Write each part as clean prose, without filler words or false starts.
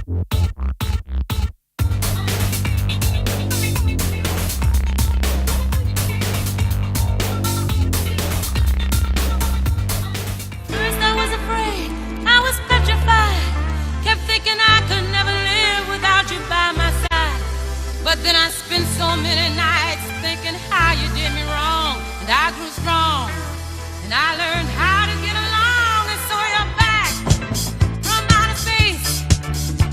Then I spent so many nights thinking how you did me wrong, and I grew strong, and I learned how to get along, and so you're back from outer space.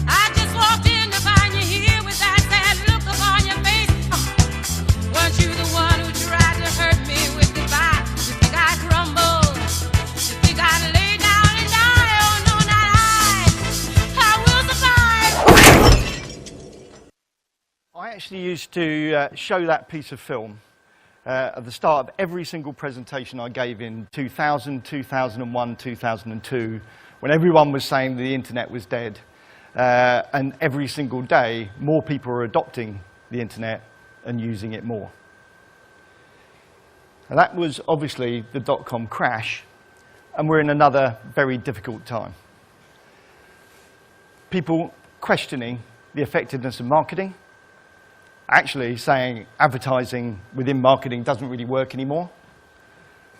I just walked in to find you here with that sad look upon your face. Weren't you the one who tried to hurt me with goodbye? You think I'd crumble? You think I'd lay down and die? Oh no, not I will survive. I actually used to show that piece of film at the start of every single presentation I gave in 2000, 2001, 2002, when everyone was saying the internet was dead. And every single day, more people are adopting the internet and using it more. And that was obviously the dot-com crash, and we're in another very difficult time. People questioning the effectiveness of marketing, actually saying advertising within marketing doesn't really work anymore,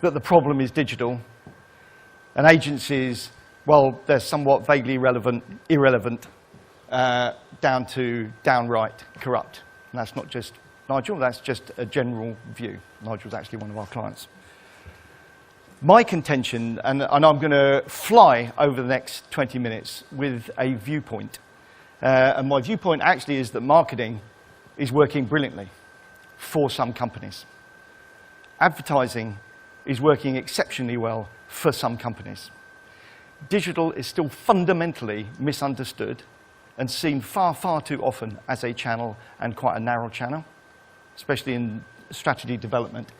that the problem is digital, and agencies, well, they're somewhat vaguely irrelevant, down to downright corrupt. And that's not just Nigel, that's just a general view. Nigel's actually one of our clients. My contention, and I'm going to fly over the next 20 minutes with a viewpoint, and my viewpoint actually is that marketing is working brilliantly for some companies. Advertising is working exceptionally well for some companies. Digital is still fundamentally misunderstood and seen far, far too often as a channel, and quite a narrow channel, especially in strategy development.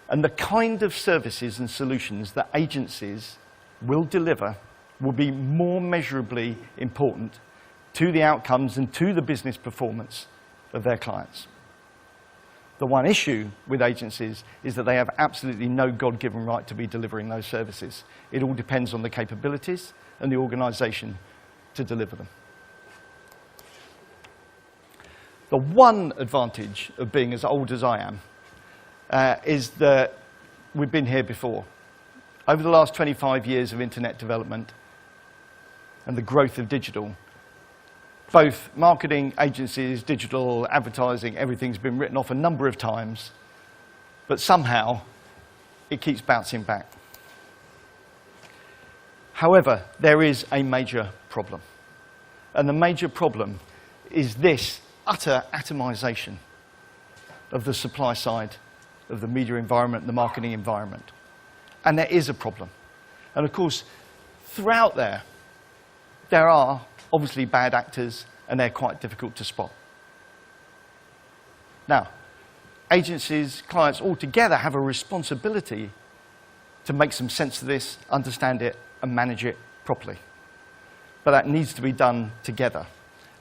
And the kind of services and solutions that agencies will deliver will be more measurably important to the outcomes and to the business performance of their clients. The one issue with agencies is that they have absolutely no God-given right to be delivering those services. It all depends on the capabilities and the organization to deliver them. The one advantage of being as old as I am is that we've been here before. Over the last 25 years of internet development and the growth of digital, both marketing agencies, digital, advertising, everything's been written off a number of times, but somehow it keeps bouncing back. However, there is a major problem. And the major problem is this utter atomization of the supply side of the media environment and the marketing environment. And there is a problem. And of course, throughout there are obviously bad actors, and they're quite difficult to spot. Now, agencies, clients all together have a responsibility to make some sense of this, understand it, and manage it properly. But that needs to be done together.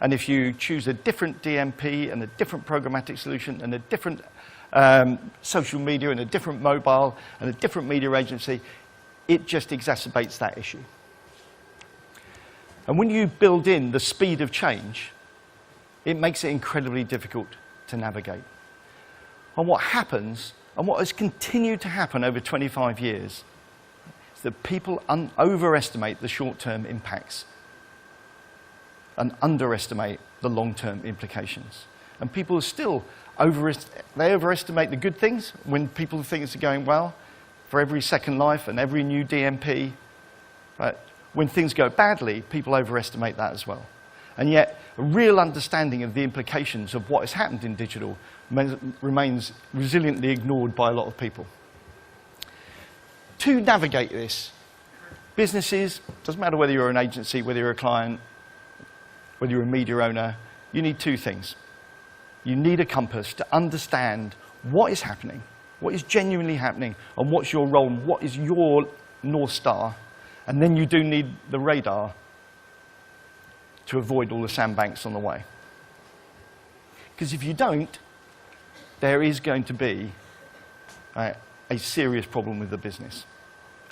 And if you choose a different DMP and a different programmatic solution and a different social media and a different mobile and a different media agency, it just exacerbates that issue. And when you build in the speed of change, it makes it incredibly difficult to navigate. And what happens, and what has continued to happen over 25 years, is that people overestimate the short-term impacts and underestimate the long-term implications. And people still overestimate the good things when people think it's going well, for every Second Life and every new DMP. But when things go badly, people overestimate that as well. And yet, a real understanding of the implications of what has happened in digital remains resiliently ignored by a lot of people. To navigate this, businesses, doesn't matter whether you're an agency, whether you're a client, whether you're a media owner, you need two things. You need a compass to understand what is happening, what is genuinely happening, and what's your role, and what is your North Star. And then you do need the radar to avoid all the sandbanks on the way. Because if you don't, there is going to be a serious problem with the business.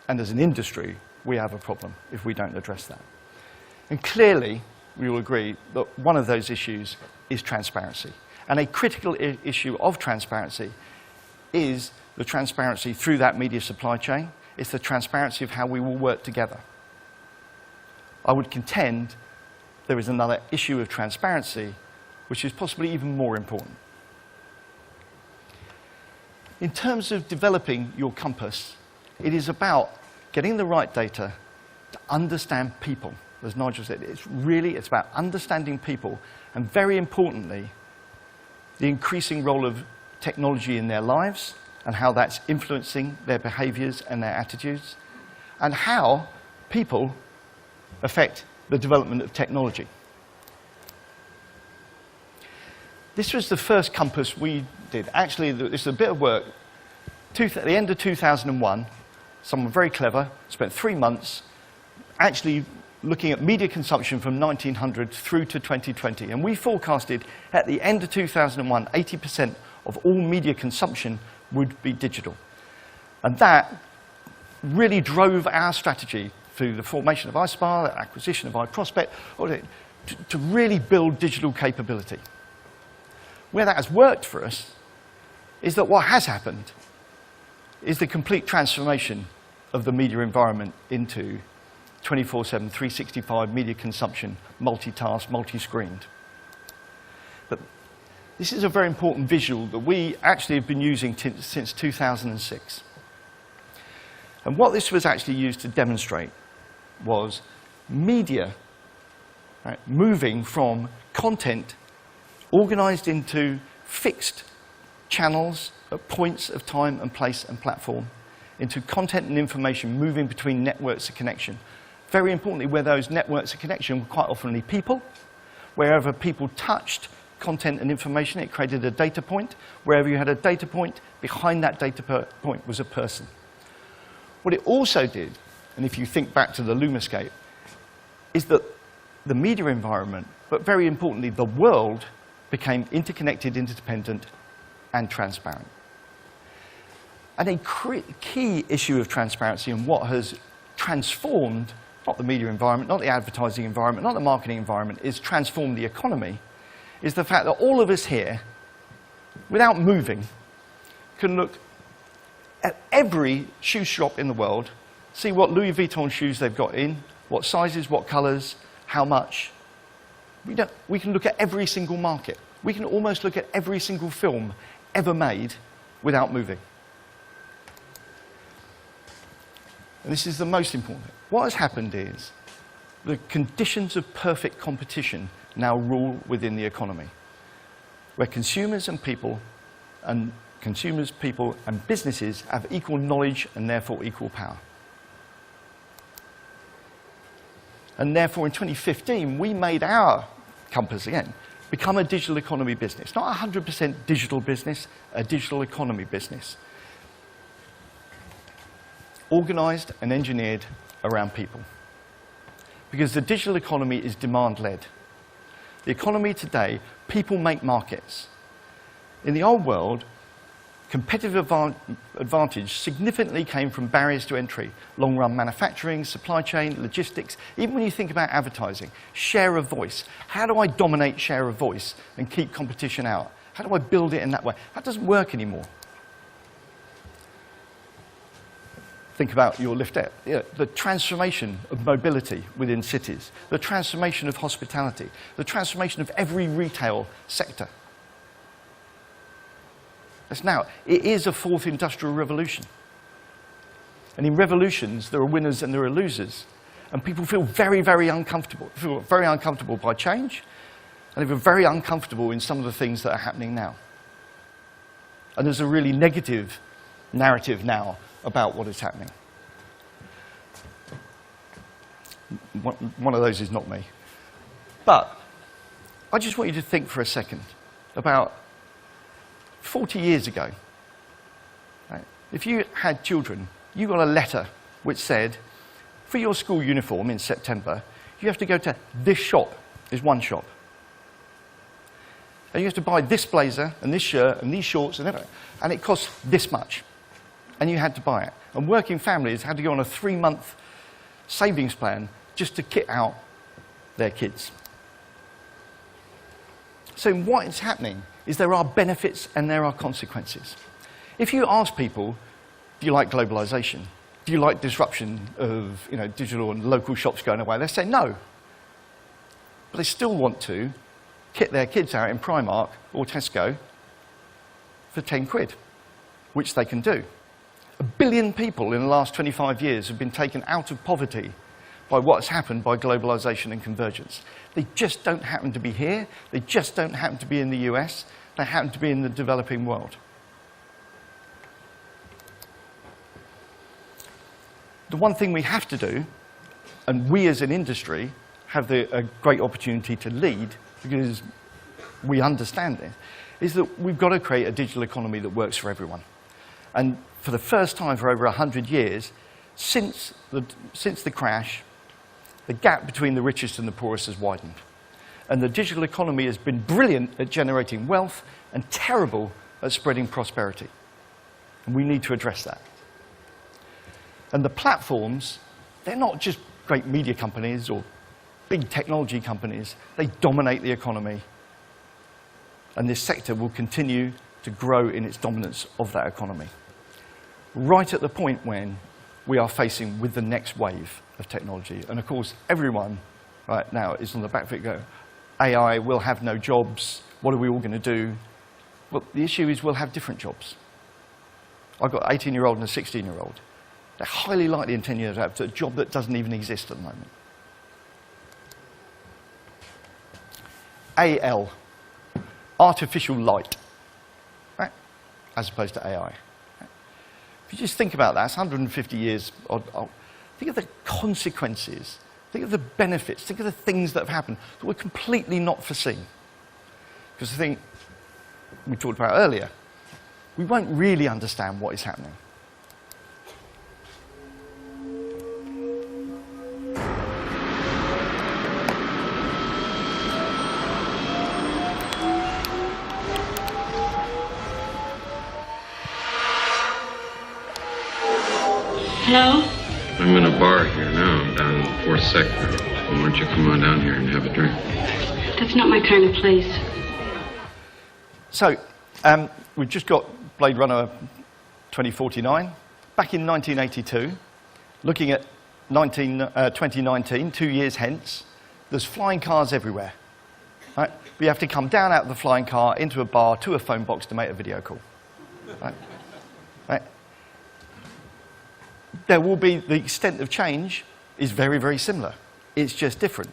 And as an industry, we have a problem if we don't address that. And clearly, we will agree that one of those issues is transparency. And a critical issue of transparency is the transparency through that media supply chain. It's the transparency of how we will work together. I would contend there is another issue of transparency which is possibly even more important. In terms of developing your compass, it is about getting the right data to understand people. As Nigel said, it's about understanding people, and very importantly, the increasing role of technology in their lives and how that's influencing their behaviors and their attitudes, and how people affect the development of technology. This was the first compass we did. Actually, this is a bit of work. At the end of 2001, someone very clever spent 3 months actually looking at media consumption from 1900 through to 2020. And we forecasted at the end of 2001, 80% of all media consumption would be digital. And that really drove our strategy through the formation of iSpire, the acquisition of iProspect, to really build digital capability. Where that has worked for us is that what has happened is the complete transformation of the media environment into 24/7, 365 media consumption, multitask, multi-screened. But this is a very important visual that we actually have been using since 2006. And what this was actually used to demonstrate was media moving from content organized into fixed channels at points of time and place and platform, into content and information moving between networks of connection. Very importantly, where those networks of connection were quite often people. Wherever people touched content and information, it created a data point. Wherever you had a data point, behind that data point was a person. What it also did, and if you think back to the Lumascape, is that the media environment, but very importantly, the world, became interconnected, interdependent, and transparent. And a key issue of transparency and what has transformed, not the media environment, not the advertising environment, not the marketing environment, is transformed the economy, is the fact that all of us here, without moving, can look at every shoe shop in the world, see what Louis Vuitton shoes they've got in, what sizes, what colors, how much. We can look at every single market. We can almost look at every single film ever made without moving. And this is the most important thing. What has happened is the conditions of perfect competition now rule within the economy, where consumers, people, and businesses have equal knowledge and therefore equal power. And therefore, in 2015, we made our compass, again, become a digital economy business. Not 100% digital business, a digital economy business. Organized and engineered around people. Because the digital economy is demand-led. The economy today, people make markets. In the old world, competitive advantage significantly came from barriers to entry, long-run manufacturing, supply chain, logistics. Even when you think about advertising, share of voice. How do I dominate share of voice and keep competition out? How do I build it in that way? That doesn't work anymore. Think about your lift out. The transformation of mobility within cities, the transformation of hospitality, the transformation of every retail sector. It is a fourth industrial revolution. And in revolutions, there are winners and there are losers. And people feel very, very uncomfortable. They feel very uncomfortable by change, and they feel very uncomfortable in some of the things that are happening now. And there's a really negative narrative now about what is happening. One of those is not me. But I just want you to think for a second about 40 years ago. Right? If you had children, you got a letter which said, for your school uniform in September, you have to go to this shop. There's one shop. And you have to buy this blazer and this shirt and these shorts and everything. And it costs this much. And you had to buy it. And working families had to go on a 3-month savings plan just to kit out their kids. So what is happening is there are benefits and there are consequences. If you ask people, do you like globalization? Do you like disruption of digital and local shops going away? They say no. But they still want to kit their kids out in Primark or Tesco for 10 quid, which they can do. 1 billion people in the last 25 years have been taken out of poverty by what's happened by globalization and convergence. They just don't happen to be here. They just don't happen to be in the US. They happen to be in the developing world. The one thing we have to do, and we as an industry have a great opportunity to lead, because we understand this, is that we've got to create a digital economy that works for everyone. And for the first time for over 100 years, since the crash, the gap between the richest and the poorest has widened. And the digital economy has been brilliant at generating wealth and terrible at spreading prosperity. And we need to address that. And the platforms, they're not just great media companies or big technology companies. They dominate the economy. And this sector will continue to grow in its dominance of that economy. Right at the point when we are facing with the next wave of technology. And of course, everyone right now is on the back foot going, AI will have no jobs. What are we all going to do? Well, the issue is we'll have different jobs. I've got an 18-year-old and a 16-year-old. They're highly likely in 10 years to have a job that doesn't even exist at the moment. AL, artificial light, right? As opposed to AI. If you just think about that, it's 150 years. Think of the consequences. Think of the benefits. Think of the things that have happened that were completely not foreseen. Because the thing we talked about earlier, we won't really understand what is happening. Hello? I'm in a bar here now. I'm down in the 4th sector. Why don't you come on down here and have a drink? That's not my kind of place. So, we've just got Blade Runner 2049. Back in 1982, looking at 2019, 2 years hence, there's flying cars everywhere. Right? We have to come down out of the flying car into a bar to a phone box to make a video call. Right? Right? There will be, the extent of change is very, very similar. It's just different.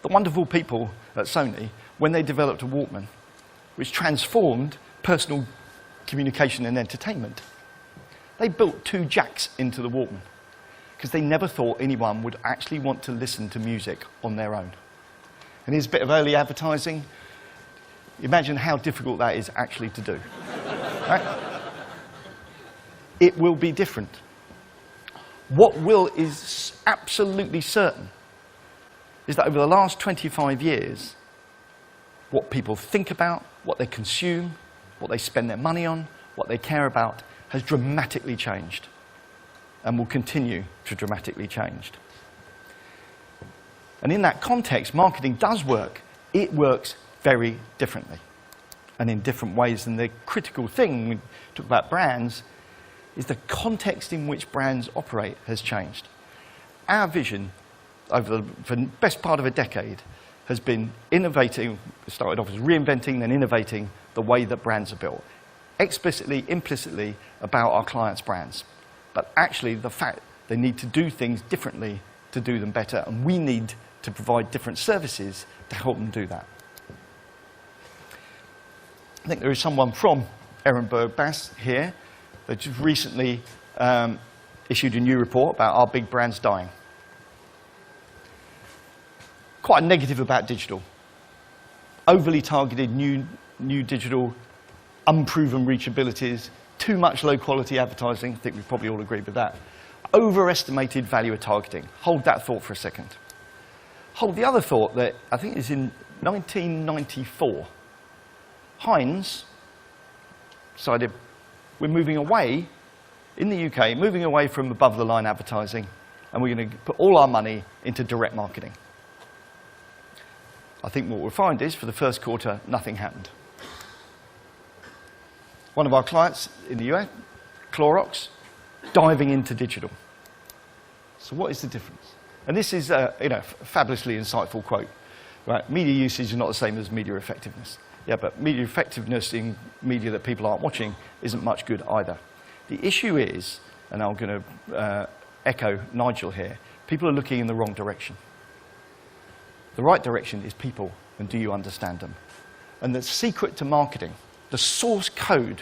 The wonderful people at Sony, when they developed a Walkman, which transformed personal communication and entertainment, they built 2 jacks into the Walkman because they never thought anyone would actually want to listen to music on their own. And here's a bit of early advertising. Imagine how difficult that is actually to do. Right? It will be different. What is absolutely certain is that over the last 25 years, what people think about, what they consume, what they spend their money on, what they care about, has dramatically changed and will continue to dramatically change. And in that context, marketing does work. It works very differently and in different ways. And the critical thing, when we talk about brands, is the context in which brands operate has changed. Our vision over the best part of a decade has been innovating, started off as reinventing and innovating the way that brands are built. Explicitly, implicitly about our clients' brands. But actually the fact they need to do things differently to do them better, and we need to provide different services to help them do that. I think there is someone from Ehrenberg Bass here that just recently issued a new report about our big brands dying. Quite negative about digital. Overly targeted new digital, unproven reachabilities, too much low-quality advertising. I think we probably all agree with that. Overestimated value of targeting. Hold that thought for a second. Hold the other thought that I think is in 1994. Heinz decided we're moving away, in the UK, moving away from above-the-line advertising, and we're going to put all our money into direct marketing. I think what we'll find is, for the first quarter, nothing happened. One of our clients in the US, Clorox, diving into digital. So what is the difference? And this is a fabulously insightful quote. Right? Media usage is not the same as media effectiveness. Yeah, but media effectiveness in media that people aren't watching isn't much good either. The issue is, and I'm going to echo Nigel here, people are looking in the wrong direction. The right direction is people, and do you understand them? And the secret to marketing, the source code,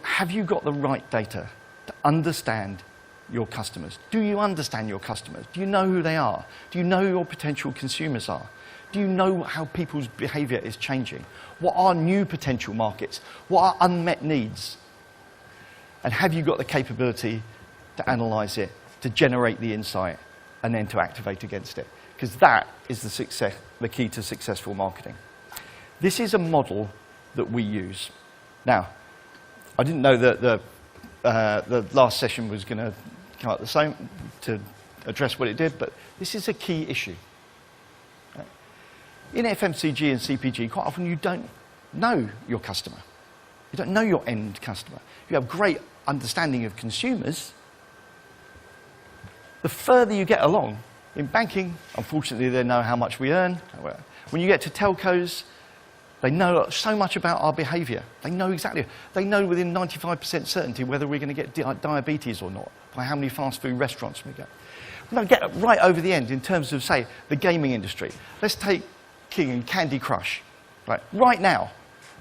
have you got the right data to understand your customers? Do you understand your customers? Do you know who they are? Do you know who your potential consumers are? Do you know how people's behavior is changing? What are new potential markets? What are unmet needs? And have you got the capability to analyze it, to generate the insight, and then to activate against it? Because that is the key to successful marketing. This is a model that we use. Now, I didn't know that the last session was going to come out the same to address what it did, but this is a key issue. In FMCG and CPG, quite often you don't know your customer. You don't know your end customer. You have great understanding of consumers. The further you get along, in banking, unfortunately, they know how much we earn. When you get to telcos, they know so much about our behavior. They know exactly. They know within 95% certainty whether we're going to get diabetes or not, by how many fast food restaurants we go. Now, get right over the end in terms of, say, the gaming industry. Let's take King and Candy Crush. Right now,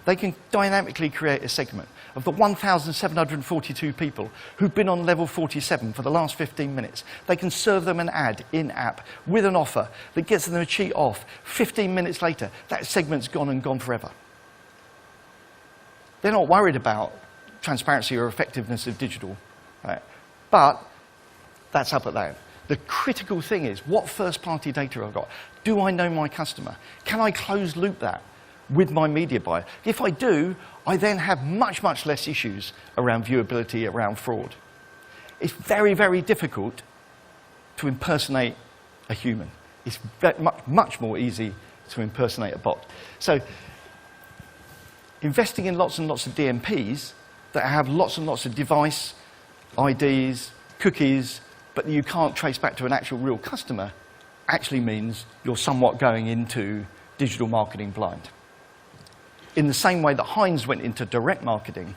they can dynamically create a segment of the 1,742 people who've been on level 47 for the last 15 minutes. They can serve them an ad in-app with an offer that gets them a cheat off. 15 minutes later, that segment's gone and gone forever. They're not worried about transparency or effectiveness of digital, right? But that's up at that. The critical thing is, what first-party data have I got? Do I know my customer? Can I close loop that with my media buyer? If I do, I then have much, much less issues around viewability, around fraud. It's very, very difficult to impersonate a human. It's much more easy to impersonate a bot. So investing in lots and lots of DMPs that have lots and lots of device, IDs, cookies, but you can't trace back to an actual real customer, actually means you're somewhat going into digital marketing blind. In the same way that Heinz went into direct marketing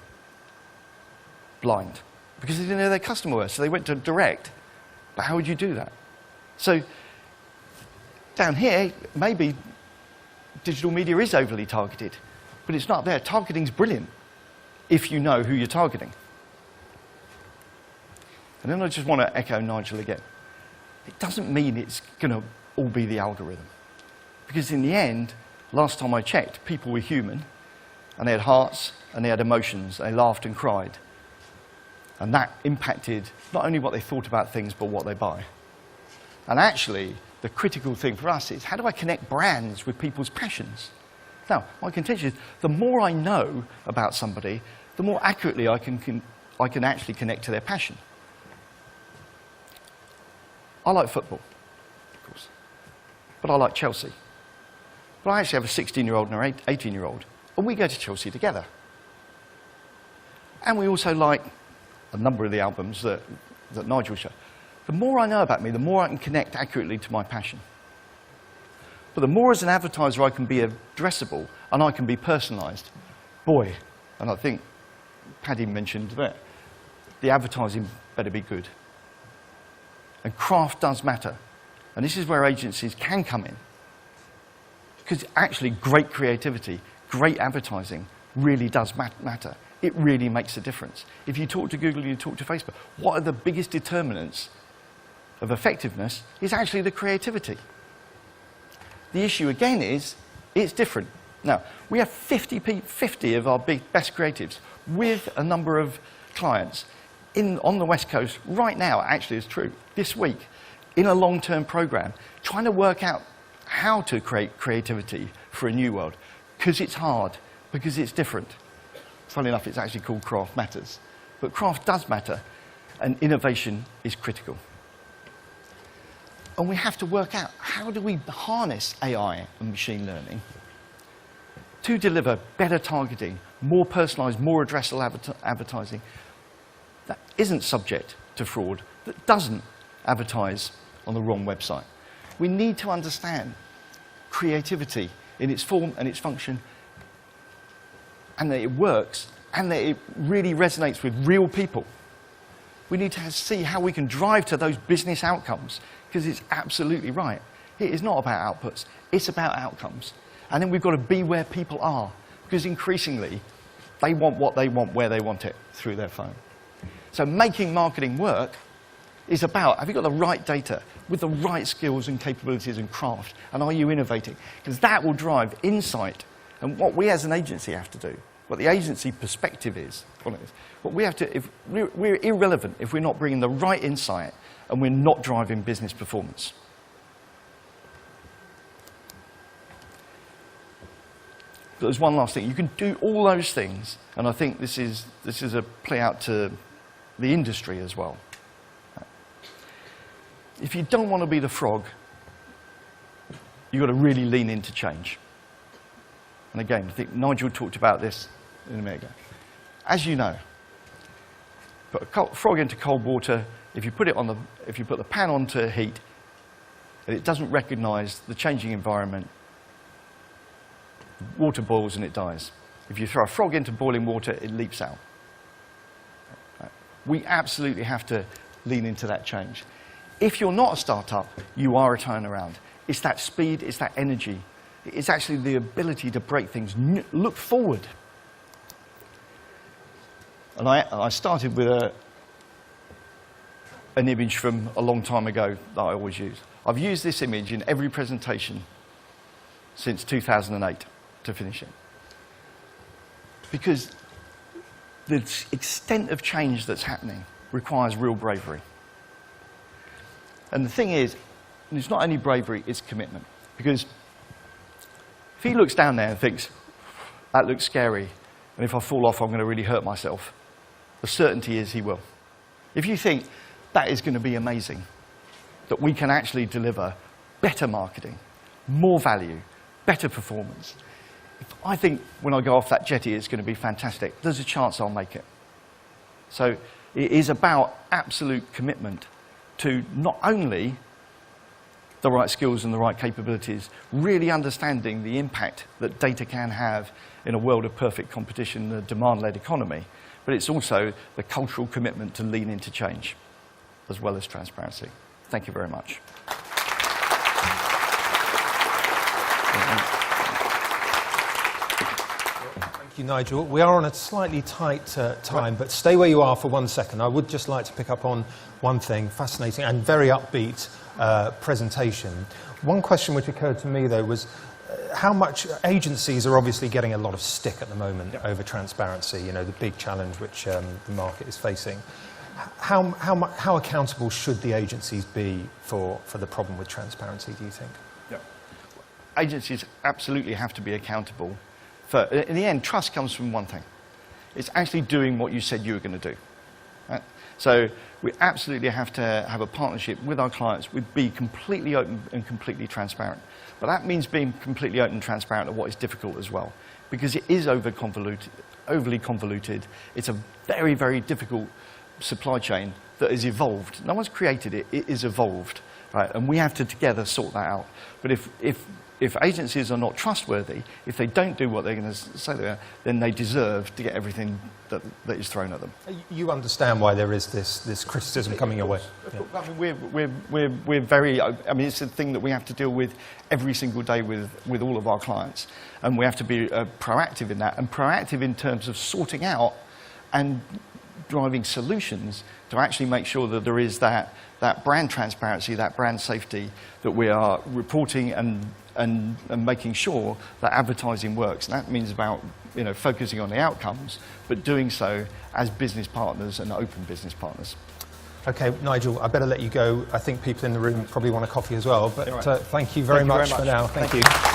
blind, because they didn't know their customer was, so they went to direct. But how would you do that? So down here, maybe digital media is overly targeted, but it's not there. Targeting's brilliant if you know who you're targeting. And then I just want to echo Nigel again. It doesn't mean it's going to all be the algorithm. Because in the end, last time I checked, people were human, and they had hearts, and they had emotions, and they laughed and cried. And that impacted not only what they thought about things, but what they buy. And actually, the critical thing for us is, how do I connect brands with people's passions? Now, my contention is, the more I know about somebody, the more accurately I can actually connect to their passion. I like football, of course, but I like Chelsea. But I actually have a 16-year-old and an 18-year-old, and we go to Chelsea together. And we also like a number of the albums that Nigel showed. The more I know about me, the more I can connect accurately to my passion. But the more as an advertiser I can be addressable and I can be personalized, boy, and I think Paddy mentioned that, the advertising better be good. And craft does matter. And this is where agencies can come in. Because actually great creativity, great advertising really does matter. It really makes a difference. If you talk to Google, you talk to Facebook, what are the biggest determinants of effectiveness is actually the creativity. The issue again is, it's different. Now, we have 50 of our best creatives with a number of clients on the West Coast right now, actually it's true, this week, in a long-term program, trying to work out how to create creativity for a new world. Because it's hard, because it's different. Funnily enough, it's actually called Craft Matters. But craft does matter, and innovation is critical. And we have to work out, how do we harness AI and machine learning to deliver better targeting, more personalized, more addressable advertising that isn't subject to fraud, that doesn't advertise on the wrong website. We need to understand creativity in its form and its function, and that it works, and that it really resonates with real people. We need to see how we can drive to those business outcomes, because it's absolutely right. It is not about outputs, it's about outcomes. And then we've got to be where people are, because increasingly, they want what they want, where they want it, through their phone. So making marketing work is about, have you got the right data with the right skills and capabilities and craft, and are you innovating? Because that will drive insight, and what we as an agency have to do, what the agency perspective is on it, what we have to, if we're irrelevant if we're not bringing the right insight and we're not driving business performance. But there's one last thing. You can do all those things, and I think this is a play out to the industry as well. If you don't want to be the frog, you've got to really lean into change. And again, I think Nigel talked about this in a minute ago. As you know, put a frog into cold water, if you put the pan onto heat, and it doesn't recognize the changing environment, water boils and it dies. If you throw a frog into boiling water, it leaps out. We absolutely have to lean into that change. If you're not a startup, you are a turnaround. It's that speed, it's that energy. It's actually the ability to break things, look forward. And I started with an image from a long time ago that I always use. I've used this image in every presentation since 2008 to finish it. Because the extent of change that's happening requires real bravery. And the thing is, it's not only bravery, it's commitment. Because if he looks down there and thinks, that looks scary, and if I fall off, I'm going to really hurt myself, the certainty is he will. If you think that is going to be amazing, that we can actually deliver better marketing, more value, better performance, I think when I go off that jetty, it's going to be fantastic. There's a chance I'll make it. So it is about absolute commitment to not only the right skills and the right capabilities, really understanding the impact that data can have in a world of perfect competition, a demand-led economy, but it's also the cultural commitment to lean into change, as well as transparency. Thank you very much. Thank you, Nigel. We are on a slightly tight time, but stay where you are for 1 second. I would just like to pick up on one thing, fascinating and very upbeat presentation. One question which occurred to me, though, was how much agencies are obviously getting a lot of stick at the moment over transparency, you know, the big challenge which the market is facing. How accountable should the agencies be for the problem with transparency, do you think? Yeah. Agencies absolutely have to be accountable. In the end, trust comes from one thing. It's actually doing what you said you were going to do. Right? So we absolutely have to have a partnership with our clients. We'd be completely open and completely transparent. But that means being completely open and transparent at what is difficult as well. Because it is overly convoluted. It's a very, very difficult supply chain that has evolved. No one's created it, it is evolved. Right? And we have to together sort that out. But if agencies are not trustworthy, if they don't do what they're going to say they are, then they deserve to get everything that is thrown at them. You understand why there is this criticism coming your way? Yeah. I mean, we're very, I mean, it's a thing that we have to deal with every single day with all of our clients. And we have to be proactive in that, and proactive in terms of sorting out and driving solutions to actually make sure that there is that brand transparency, that brand safety, that we are reporting and making sure that advertising works. And that means about, you know, focusing on the outcomes, but doing so as business partners and open business partners. Okay, Nigel, I better let you go. I think people in the room probably want a coffee as well, but thank you very much for now. Thank you.